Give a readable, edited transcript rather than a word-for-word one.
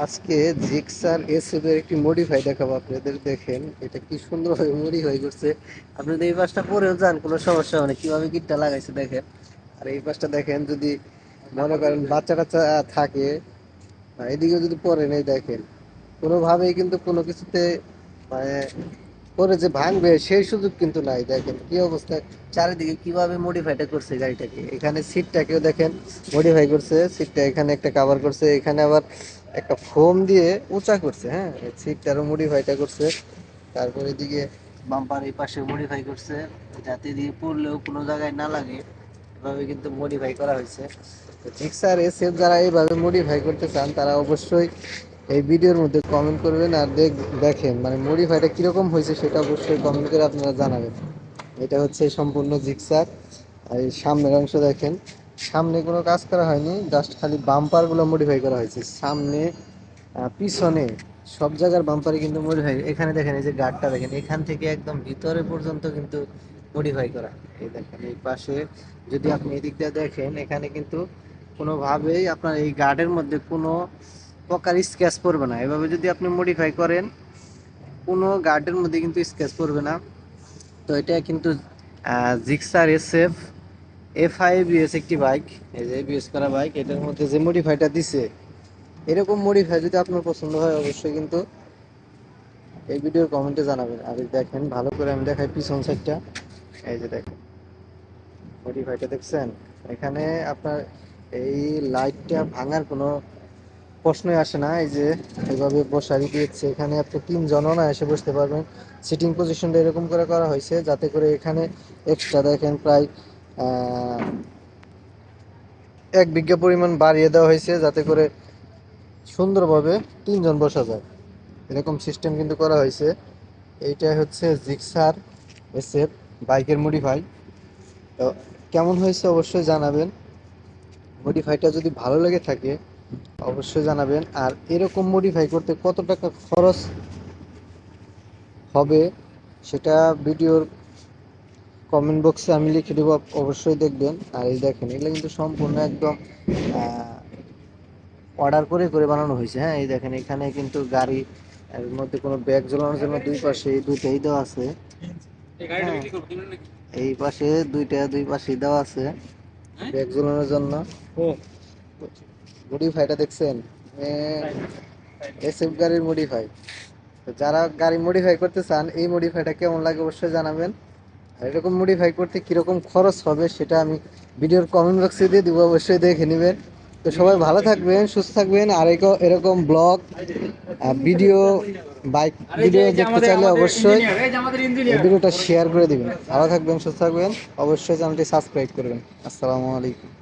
আজকে Gixxer SF এর একটি মডিফাই দেখাবো আপনাদের। দেখেন এটা কি সুন্দরভাবে মডিফাই করছে। আপনাদের এই পাশটা পরেও যান, কোনো সমস্যা হবে না। কিভাবে কিটটা লাগাইছে দেখেন। আর এই পাশটা দেখেন, যদি মনে করেন বাচ্চা টাচ্চা থাকে, এদিকেও যদি পরে নেই দেখেন, কোনোভাবেই কিন্তু কোনো কিছুতে মানে পরে যে ভাঙবে সেই সুযোগ কিন্তু নাই। দেখেন কি অবস্থা, চারিদিকে কিভাবে মডিফাইটা করছে গাড়িটাকে। এখানে সিটটাকেও দেখেন মডিফাই করছে, সিটটা এখানে একটা কাভার করছে, এখানে আবার একটা ফোম দিয়ে উঁচা করছে। হ্যাঁ, সিটটারও মডিফাইটা করছে। তারপর এদিকে বাম্পার এই পাশে মডিফাই করছে, যাতে দিয়ে পড়লেও কোনো জায়গায় না লাগে, এভাবে কিন্তু মডিফাই করা হয়েছে। তো জিক্সার এসএফ যারা এইভাবে মডিফাই করতে চান তারা অবশ্যই এই ভিডিওর মধ্যে কমেন্ট করবেন আর দেখেন মানে মডিফাইটা কিরকম হয়েছে সেটা অবশ্যই কমেন্ট করে আপনারা জানাবেন। এটা হচ্ছে সম্পূর্ণ জিক্সার। আর এই সামনের অংশ দেখেন, সামনে কোনো কাজ করা হয়নি, জাস্ট খালি বাম্পারগুলো মডিফাই করা হয়েছে। সামনে পিছনে সব জায়গার বাম্পারই কিন্তু মডিফাই। এখানে দেখেন এই যে গার্ডটা দেখেন, এখান থেকে একদম ভিতরে পর্যন্ত কিন্তু মডিফাই করা। এই দেখেন এই পাশে যদি আপনি এদিক দিয়ে দেখেন, এখানে কিন্তু কোনোভাবেই আপনার এই গার্ডের মধ্যে কোনো প্রকার স্ক্র্যাচ পড়বে না। এভাবে যদি আপনি মডিফাই করেন, কোনো গার্ডের মধ্যে কিন্তু স্ক্র্যাচ পড়বে না। তো এটা কিন্তু জিক্সার এসএফ এফআইবিএস একটি বাইক, এই যে এবিএস করা বাইক। এটার মধ্যে যে মডিফাইটা দিছে, এরকম মডিফাই যদি আপনার পছন্দ হয় অবশ্যই কিন্তু এই ভিডিওর কমেন্টে জানাবেন। আর এই দেখেন ভালো করে আমি দেখাই পিছন সাইডটা। এই যে দেখেন মডিফাইটা দেখছেন, এখানে আপনার এই লাইটটা ভাঙার কোনো প্রশ্নই আসে না। এই যে এইভাবে বসাই দিয়েছে, এখানে আপনি তিনজনও না এসে বসতে পারবেন। সিটিং পজিশনটা এরকম করে করা হয়েছে যাতে করে এখানে এক্সট্রা দেখেন প্রায় 1 বিঘা পরিমাণ বাড়িয়ে দেওয়া হয়েছে, যাতে করে সুন্দরভাবে তিনজন বসা যায়, এরকম সিস্টেম কিন্তু করা হয়েছে। এইটা হচ্ছে জিক্সার এসএফ বাইকের মডিফাই। তো কেমন হয়েছে অবশ্যই জানাবেন। মডিফাইটা যদি ভালো লেগে থাকে অবশ্যই জানাবেন। আর এরকম মডিফাই করতে কত টাকা খরচ হবে সেটা ভিডিওর কমেন্ট বক্সে আমি লিখে দেবো, অবশ্যই দেখবেন। আর এই দেখেন এগুলো কিন্তু সম্পূর্ণ একদম অর্ডার করে করে বানানো হয়েছে। হ্যাঁ, এই দেখেন এখানে কিন্তু গাড়ি এর মধ্যে কোনো ব্যাগ ঝোলানোর জন্য দুই পাশে দুইটাই দেওয়া আছে। হ্যাঁ, এই পাশে দুই পাশেই দেওয়া আছে ব্যাগ ঝোলানোর জন্য। মডিফাইটা দেখছেন, এসএফ গাড়ির মডিফাই। তো যারা গাড়ি মডিফাই করতে চান এই মডিফাইটা কেমন লাগে অবশ্যই জানাবেন। আর এরকম মডিফাই করতে কিরকম খরচ হবে সেটা আমি ভিডিওর কমেন্ট বক্সে দিয়ে দিব, অবশ্যই দেখে নেবেন। তো সবাই ভালো থাকবেন, সুস্থ থাকবেন। আর এরকম ব্লগ ভিডিও বাইক ভিডিও দেখতে চাইলে অবশ্যই এই ভিডিওটা শেয়ার করে দিবেন। ভালো থাকবেন, সুস্থ থাকবেন, অবশ্যই চ্যানেলটি সাবস্ক্রাইব করবেন। আসসালামু আলাইকুম।